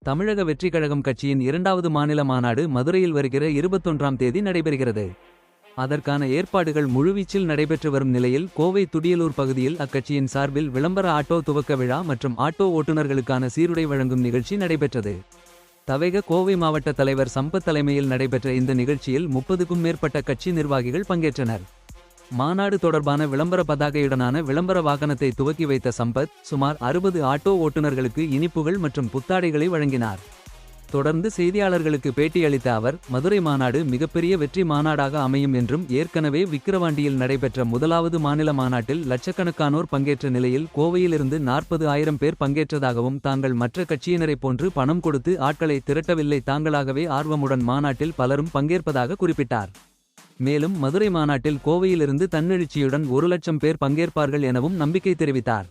தமிழக வெற்றிக் கழகம் கட்சியின் இரண்டாவது மாநில மாநாடு மதுரையில் வருகிற 21ஆம் தேதி நடைபெறுகிறது. அதற்கான ஏற்பாடுகள் முழுவீச்சில் நடைபெற்று வரும் நிலையில் கோவை துடியலூர் பகுதியில் அக்கட்சியின் சார்பில் விளம்பர ஆட்டோ துவக்க விழா மற்றும் ஆட்டோ ஓட்டுநர்களுக்கான சீருடை வழங்கும் நிகழ்ச்சி நடைபெற்றது. தவேக கோவை மாவட்ட தலைவர் சம்பத் தலைமையில் நடைபெற்ற இந்த நிகழ்ச்சியில் 30க்கும் மேற்பட்ட கட்சி நிர்வாகிகள் பங்கேற்றனர். மாநாடு தொடர்பான விளம்பர பதாகையுடனான விளம்பர வாகனத்தை துவக்கி வைத்த சம்பத் சுமார் 60 ஆட்டோ ஓட்டுநர்களுக்கு இனிப்புகள் மற்றும் புத்தாடைகளை வழங்கினார். தொடர்ந்து செய்தியாளர்களுக்கு பேட்டியளித்த அவர், மதுரை மாநாடு மிகப்பெரிய வெற்றி மாநாடாக அமையும் என்றும், ஏற்கனவே விக்கிரவாண்டியில் நடைபெற்ற முதலாவது மாநில மாநாட்டில் லட்சக்கணக்கானோர் பங்கேற்ற நிலையில் கோவையிலிருந்து 40,000 பேர் பங்கேற்றதாகவும், தாங்கள் மற்ற கட்சியினரைப் போன்று பணம் கொடுத்து ஆட்களை திரட்டவில்லை, தாங்களாகவே ஆர்வமுடன் மாநாட்டில் பலரும் பங்கேற்பதாக குறிப்பிட்டார். மேலும் மதுரை மாநாட்டில் கோவையிலிருந்து தன்னெழுச்சியுடன் 1 லட்சம் பேர் பங்கேற்பார்கள் எனவும் நம்பிக்கை தெரிவித்தார்.